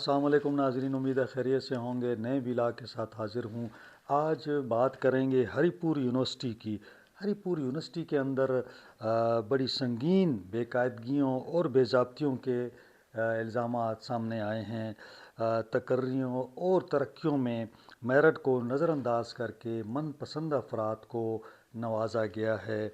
السلام علیکم ناظرین، امید ہے خیریت سے ہوں گے۔ نئے ویلاگ کے ساتھ حاضر ہوں۔ آج بات کریں گے ہری پور یونیورسٹی کی۔ ہری پور یونیورسٹی کے اندر بڑی سنگین بے قاعدگیوں اور بے ضابطیوں کے الزامات سامنے آئے ہیں۔ تقرریوں اور ترقیوں میں میرٹ کو نظر انداز کر کے من پسند افراد کو نوازا گیا ہے۔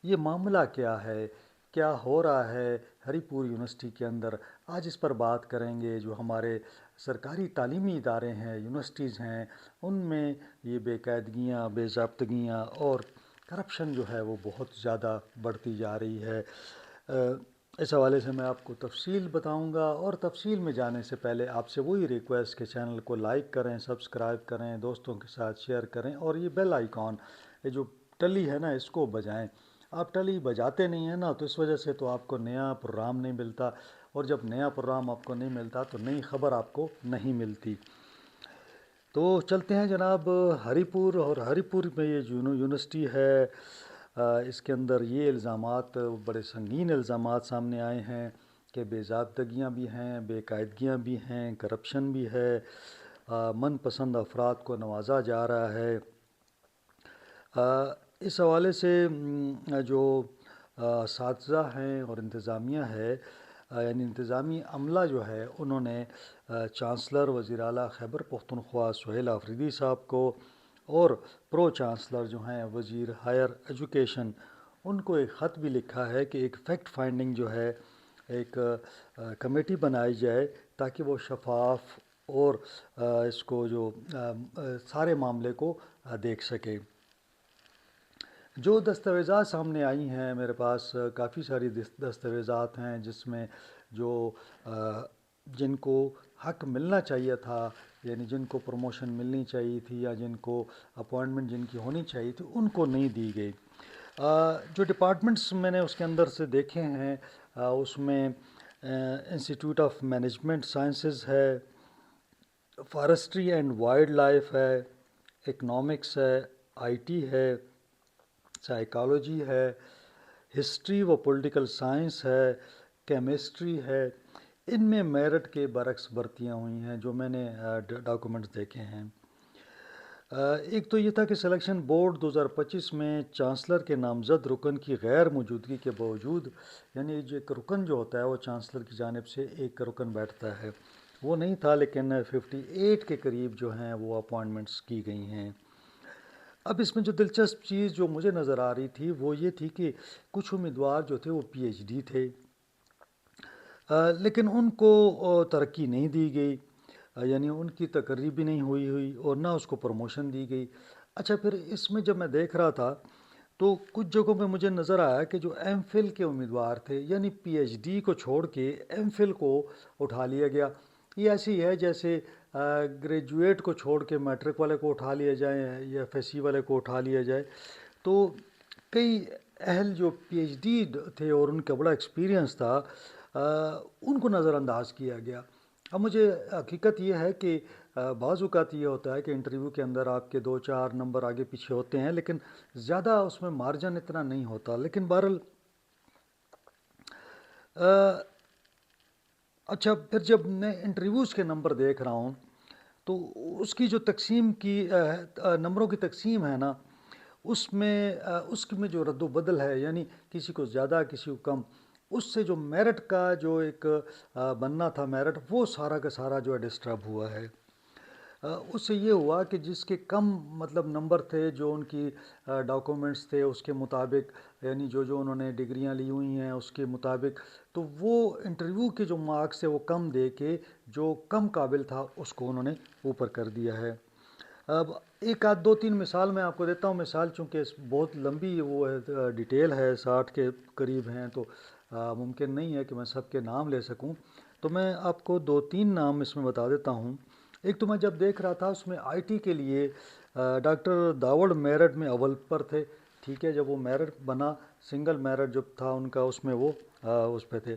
یہ معاملہ کیا ہے؟ کیا ہو رہا ہے ہری پور یونیورسٹی کے اندر؟ آج اس پر بات کریں گے۔ جو ہمارے سرکاری تعلیمی ادارے ہیں، یونیورسٹیز ہیں، ان میں یہ بے قاعدگیاں، بے ضابطگیاں اور کرپشن جو ہے وہ بہت زیادہ بڑھتی جا رہی ہے۔ اس حوالے سے میں آپ کو تفصیل بتاؤں گا، اور تفصیل میں جانے سے پہلے آپ سے وہی ریکویسٹ کہ چینل کو لائک کریں، سبسکرائب کریں، دوستوں کے ساتھ شیئر کریں، اور یہ بیل آئیکن، یہ جو ٹلی ہے نا، اس کو بجائیں۔ آپ ٹلی بجاتے نہیں ہیں نا، تو اس وجہ سے تو آپ کو نیا پروگرام نہیں ملتا، اور جب نیا پروگرام آپ کو نہیں ملتا تو نئی خبر آپ کو نہیں ملتی۔ تو چلتے ہیں جناب ہری پور، اور ہری پور میں یہ یونیورسٹی ہے، اس کے اندر یہ الزامات، بڑے سنگین الزامات سامنے آئے ہیں کہ بے ضابطگیاں بھی ہیں، بے قاعدگیاں بھی ہیں، کرپشن بھی ہے، من پسند افراد کو نوازا جا رہا ہے۔ اس حوالے سے جو اساتذہ ہیں اور انتظامیہ ہے، یعنی انتظامی عملہ جو ہے، انہوں نے چانسلر وزیر اعلیٰ خیبر پختونخوا سہیل آفریدی صاحب کو، اور پرو چانسلر جو ہیں وزیر ہائر ایجوکیشن، ان کو ایک خط بھی لکھا ہے کہ ایک فیکٹ فائنڈنگ جو ہے، ایک کمیٹی بنائی جائے تاکہ وہ شفاف اور اس کو جو سارے معاملے کو دیکھ سکے۔ جو دستاویزات سامنے آئی ہیں میرے پاس، کافی ساری دستاویزات ہیں جس میں جو جن کو حق ملنا چاہیے تھا، یعنی جن کو پروموشن ملنی چاہیے تھی یا جن کو اپوائنٹمنٹ جن کی ہونی چاہیے تھی، ان کو نہیں دی گئی۔ جو ڈپارٹمنٹس میں نے اس کے اندر سے دیکھے ہیں، اس میں انسٹیٹیوٹ آف مینجمنٹ سائنسز ہے، فارسٹری اینڈ وائلڈ لائف ہے، اکنامکس ہے، آئی ٹی ہے، سائیکالوجی ہے، ہسٹری و پولیٹیکل سائنس ہے، کیمسٹری ہے۔ ان میں میرٹ کے برعکس بھرتیاں ہوئی ہیں جو میں نے ڈاکومنٹس دیکھے ہیں۔ ایک تو یہ تھا کہ سلیکشن بورڈ 2025 میں چانسلر کے نامزد رکن کی غیر موجودگی کے باوجود، یعنی جو ایک رکن جو ہوتا ہے وہ چانسلر کی جانب سے ایک رکن بیٹھتا ہے، وہ نہیں تھا، لیکن 58 کے قریب جو ہیں وہ اپوائنٹمنٹس کی گئی ہیں۔ اب اس میں جو دلچسپ چیز جو مجھے نظر آ رہی تھی وہ یہ تھی کہ کچھ امیدوار جو تھے وہ پی ایچ ڈی تھے، لیکن ان کو ترقی نہیں دی گئی، یعنی ان کی تقرری بھی نہیں ہوئی اور نہ اس کو پروموشن دی گئی۔ اچھا، پھر اس میں جب میں دیکھ رہا تھا تو کچھ جگہوں پہ مجھے نظر آیا کہ جو ایم فل کے امیدوار تھے، یعنی پی ایچ ڈی کو چھوڑ کے ایم فل کو اٹھا لیا گیا۔ یہ ایسی ہے جیسے گریجویٹ کو چھوڑ کے میٹرک والے کو اٹھا لیا جائے یا ایف ایس سی والے کو اٹھا لیا جائے۔ تو کئی اہل جو پی ایچ ڈی تھے اور ان کا بڑا ایکسپیرینس تھا، ان کو نظر انداز کیا گیا۔ اب مجھے حقیقت یہ ہے کہ بعض اوقات یہ ہوتا ہے کہ انٹرویو کے اندر آپ کے 2-4 نمبر آگے پیچھے ہوتے ہیں، لیکن زیادہ اس میں مارجن اتنا نہیں ہوتا۔ لیکن بہرحال اچھا، پھر جب میں انٹرویوز کے نمبر دیکھ رہا ہوں تو اس کی جو تقسیم کی نمبروں کی تقسیم ہے نا، اس میں جو رد و بدل ہے، یعنی کسی کو زیادہ کسی کو کم، اس سے جو میرٹ کا جو ایک بننا تھا میرٹ، وہ سارا کا سارا جو ہے ڈسٹرب ہوا ہے۔ اس سے یہ ہوا کہ جس کے کم مطلب نمبر تھے، جو ان کی ڈاکومنٹس تھے اس کے مطابق، یعنی جو انہوں نے ڈگریاں لی ہوئی ہیں اس کے مطابق، تو وہ انٹرویو کے جو مارکس تھے وہ کم دے کے جو کم قابل تھا اس کو انہوں نے اوپر کر دیا ہے۔ اب ایک آدھ 2-3 مثال میں آپ کو دیتا ہوں۔ مثال چونکہ بہت لمبی وہ ہے، ڈیٹیل ہے، 60 کے قریب ہیں، تو ممکن نہیں ہے کہ میں سب کے نام لے سکوں، تو میں آپ کو 2-3 نام اس میں بتا دیتا ہوں۔ ایک تو میں جب دیکھ رہا تھا اس میں آئی ٹی کے لیے ڈاکٹر داوڑ میرٹ میں اول پر تھے، ٹھیک ہے، جب وہ میرٹ بنا، سنگل میرٹ جو تھا ان کا، اس میں وہ اس پہ تھے۔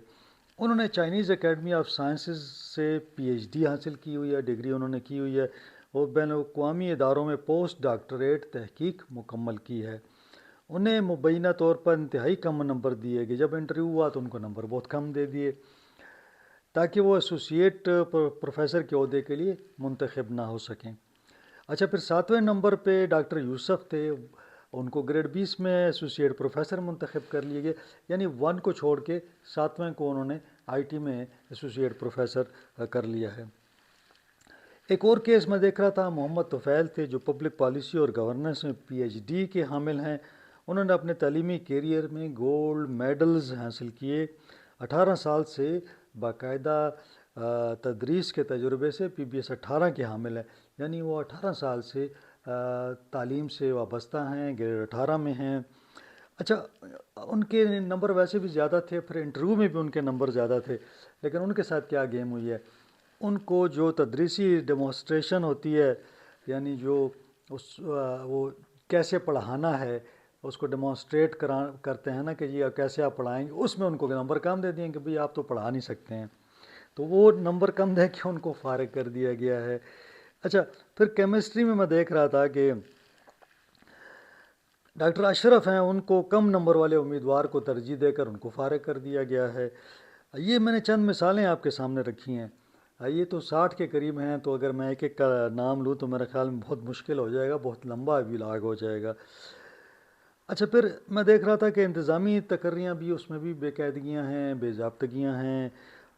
انہوں نے چائنیز اکیڈمی آف سائنسز سے پی ایچ ڈی حاصل کی ہوئی ہے، ڈگری انہوں نے کی ہوئی ہے، اور بین الاقوامی اداروں میں پوسٹ ڈاکٹریٹ تحقیق مکمل کی ہے۔ انہیں مبینہ طور پر انتہائی کم نمبر دیے گئے، جب انٹرویو ہوا تو ان کو نمبر بہت کم دے دیے۔ تاکہ وہ ایسوسیٹ پروفیسر کے عہدے کے لیے منتخب نہ ہو سکیں۔ اچھا، پھر 7ویں نمبر پہ ڈاکٹر یوسف تھے، ان کو گریڈ 20 میں ایسوسیٹ پروفیسر منتخب کر لیے گئے، یعنی 1 کو چھوڑ کے 7ویں کو انہوں نے آئی ٹی میں ایسوسیٹ پروفیسر کر لیا ہے۔ ایک اور کیس میں دیکھ رہا تھا، محمد طفیل تھے جو پبلک پالیسی اور گورننس میں پی ایچ ڈی کے حامل ہیں۔ انہوں نے اپنے تعلیمی کیریئر میں گولڈ میڈلز حاصل کیے۔ 18 سال سے باقاعدہ تدریس کے تجربے سے پی بی ایس 18 کے حامل ہیں، یعنی وہ 18 سال سے تعلیم سے وابستہ ہیں، گریڈ 18 میں ہیں۔ اچھا، ان کے نمبر ویسے بھی زیادہ تھے، پھر انٹرویو میں بھی ان کے نمبر زیادہ تھے، لیکن ان کے ساتھ کیا گیم ہوئی ہے، ان کو جو تدریسی ڈیمونسٹریشن ہوتی ہے، یعنی جو وہ کیسے پڑھانا ہے اس کو ڈیمونسٹریٹ کرتے ہیں نا کہ جی کیسے آپ پڑھائیں گے، اس میں ان کو نمبر کم دے دیے کہ بھئی آپ تو پڑھا نہیں سکتے ہیں، تو وہ نمبر کم دے کے ان کو فارغ کر دیا گیا ہے۔ اچھا، پھر کیمسٹری میں دیکھ رہا تھا کہ ڈاکٹر اشرف ہیں، ان کو کم نمبر والے امیدوار کو ترجیح دے کر ان کو فارغ کر دیا گیا ہے۔ یہ میں نے چند مثالیں آپ کے سامنے رکھی ہیں، یہ تو 60 کے قریب ہیں، تو اگر میں ایک ایک کا نام لوں تو میرے خیال میں بہت مشکل ہو جائے گا، بہت لمبا ولاگ ہو جائے گا۔ اچھا، پھر میں دیکھ رہا تھا کہ انتظامی تقرریاں بھی، اس میں بھی بے قاعدگیاں ہیں، بے ضابطگیاں ہیں،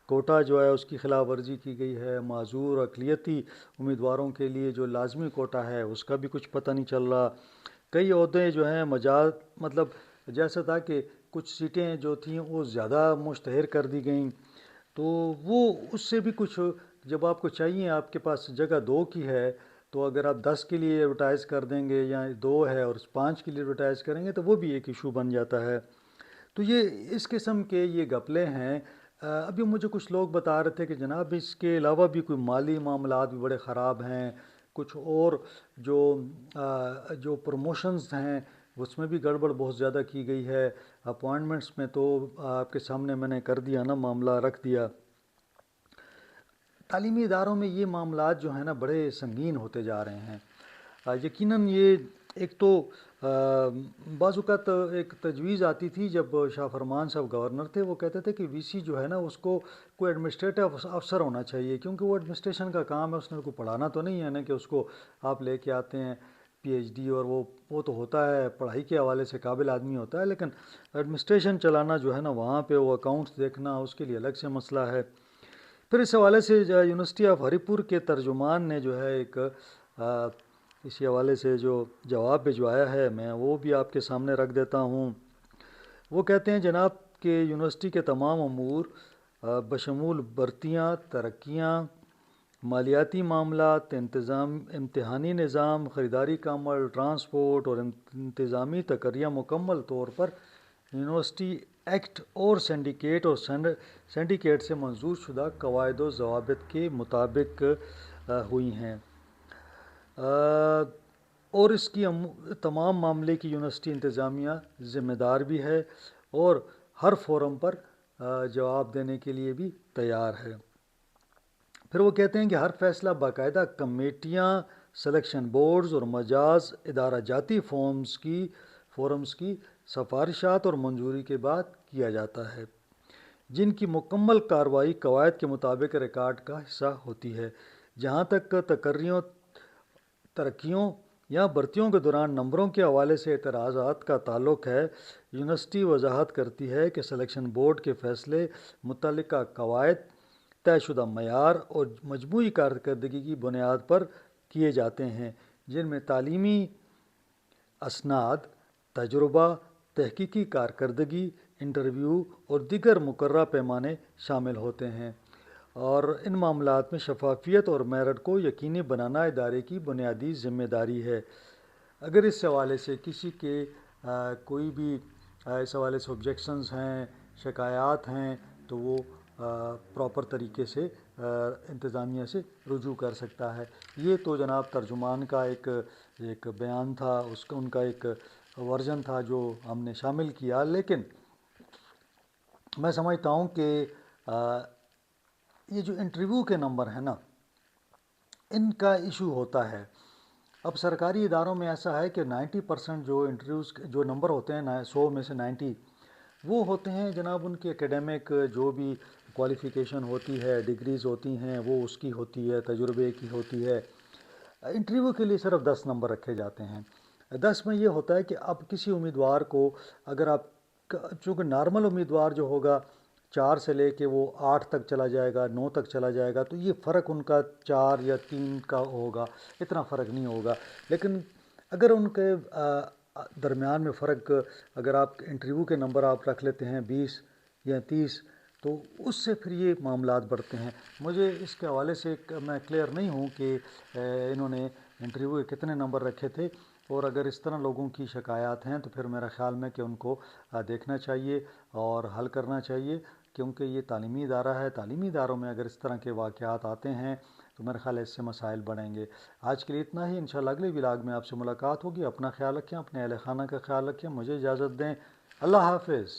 کوٹا جو ہے اس کی خلاف ورزی کی گئی ہے، معذور اقلیتی امیدواروں کے لیے جو لازمی کوٹا ہے اس کا بھی کچھ پتہ نہیں چل رہا۔ کئی عہدے جو ہیں مجاز، مطلب جیسا تھا کہ کچھ سیٹیں جو تھیں وہ زیادہ مشتہر کر دی گئیں، تو وہ اس سے بھی کچھ، جب آپ کو چاہیے، آپ کے پاس جگہ 2 کی ہے، تو اگر آپ 10 کے لیے ایڈورٹائز کر دیں گے یا 2 ہے اور 5 کے لیے ایڈورٹائز کریں گے تو وہ بھی ایک ایشو بن جاتا ہے۔ تو یہ اس قسم کے یہ گپلے ہیں۔ ابھی مجھے کچھ لوگ بتا رہے تھے کہ جناب اس کے علاوہ بھی کوئی مالی معاملات بھی بڑے خراب ہیں، کچھ اور جو پروموشنز ہیں اس میں بھی گڑبڑ بہت زیادہ کی گئی ہے، اپوائنٹمنٹس میں تو آپ کے سامنے میں نے کر دیا نا، معاملہ رکھ دیا۔ تعلیمی اداروں میں یہ معاملات جو ہیں نا بڑے سنگین ہوتے جا رہے ہیں۔ یقیناً یہ ایک تو بعض اوقات ایک تجویز آتی تھی جب شاہ فرمان صاحب گورنر تھے، وہ کہتے تھے کہ وی سی جو ہے نا اس کو کوئی ایڈمنسٹریٹو افسر ہونا چاہیے، کیونکہ وہ ایڈمنسٹریشن کا کام ہے، اس نے کوئی پڑھانا تو نہیں ہے نا کہ اس کو آپ لے کے آتے ہیں پی ایچ ڈی، اور وہ تو ہوتا ہے پڑھائی کے حوالے سے قابل آدمی ہوتا ہے، لیکن ایڈمنسٹریشن چلانا جو ہے نا وہاں پہ وہ اکاؤنٹس دیکھنا اس کے لیے الگ سے مسئلہ ہے۔ پھر اس حوالے سے یونیورسٹی آف ہری پور کے ترجمان نے جو ہے ایک اسی حوالے سے جو جواب بھجوایا ہے، میں وہ بھی آپ کے سامنے رکھ دیتا ہوں۔ وہ کہتے ہیں جناب کہ یونیورسٹی کے تمام امور بشمول بھرتیاں، ترقیاں، مالیاتی معاملات، امتحانی نظام، خریداری کا عمل، ٹرانسپورٹ اور انتظامی تقرریاں مکمل طور پر یونیورسٹی ایکٹ اور سینڈیکیٹ سے منظور شدہ قواعد و ضوابط کے مطابق ہوئی ہیں، اور اس کی تمام معاملے کی یونیورسٹی انتظامیہ ذمہ دار بھی ہے اور ہر فورم پر جواب دینے کے لیے بھی تیار ہے۔ پھر وہ کہتے ہیں کہ ہر فیصلہ باقاعدہ کمیٹیاں، سلیکشن بورڈز اور مجاز ادارہ جاتی فورمز کی سفارشات اور منظوری کے بعد کیا جاتا ہے، جن کی مکمل کارروائی قواعد کے مطابق ریکارڈ کا حصہ ہوتی ہے۔ جہاں تک ترقیوں یا بھرتیوں کے دوران نمبروں کے حوالے سے اعتراضات کا تعلق ہے، یونیورسٹی وضاحت کرتی ہے کہ سلیکشن بورڈ کے فیصلے متعلقہ قواعد، طے شدہ معیار اور مجموعی کارکردگی کی بنیاد پر کیے جاتے ہیں، جن میں تعلیمی اسناد، تجربہ، تحقیقی کارکردگی، انٹرویو اور دیگر مقررہ پیمانے شامل ہوتے ہیں، اور ان معاملات میں شفافیت اور میرٹ کو یقینی بنانا ادارے کی بنیادی ذمہ داری ہے۔ اگر اس حوالے سے کسی کے کوئی بھی اس حوالے سے آبجیکشنز ہیں، شکایات ہیں، تو وہ پراپر طریقے سے انتظامیہ سے رجوع کر سکتا ہے۔ یہ تو جناب ترجمان کا ایک بیان تھا، ان کا ایک ورژن تھا جو ہم نے شامل کیا، لیکن میں سمجھتا ہوں کہ یہ جو انٹرویو کے نمبر ہیں نا، ان کا ایشو ہوتا ہے۔ اب سرکاری اداروں میں ایسا ہے کہ 90% جو انٹرویوز جو نمبر ہوتے ہیں 100 میں سے 90 وہ ہوتے ہیں جناب ان کے اکیڈیمک جو بھی کوالیفیکیشن ہوتی ہے، ڈگریز ہوتی ہیں، وہ اس کی ہوتی ہے، تجربے کی ہوتی ہے۔ انٹرویو کے لیے صرف 10 نمبر رکھے جاتے ہیں۔ 10 میں یہ ہوتا ہے کہ اب کسی امیدوار کو اگر آپ چونکہ نارمل امیدوار جو ہوگا 4 سے لے کے وہ 8 تک چلا جائے گا، 9 تک چلا جائے گا، تو یہ فرق ان کا 4 یا 3 کا ہوگا، اتنا فرق نہیں ہوگا۔ لیکن اگر ان کے درمیان میں فرق، اگر آپ انٹرویو کے نمبر آپ رکھ لیتے ہیں 20 یا 30، تو اس سے پھر یہ معاملات بڑھتے ہیں۔ مجھے اس کے حوالے سے میں کلیئر نہیں ہوں کہ انہوں نے انٹرویو کے کتنے نمبر رکھے تھے، اور اگر اس طرح لوگوں کی شکایات ہیں تو پھر میرا خیال میں کہ ان کو دیکھنا چاہیے اور حل کرنا چاہیے، کیونکہ یہ تعلیمی ادارہ ہے۔ تعلیمی اداروں میں اگر اس طرح کے واقعات آتے ہیں تو میرا خیال ہے اس سے مسائل بڑھیں گے۔ آج کے لیے اتنا ہی، انشاءاللہ اگلے ولاگ میں آپ سے ملاقات ہوگی۔ اپنا خیال رکھیں، اپنے اہل خانہ کا خیال رکھیں، مجھے اجازت دیں۔ اللہ حافظ۔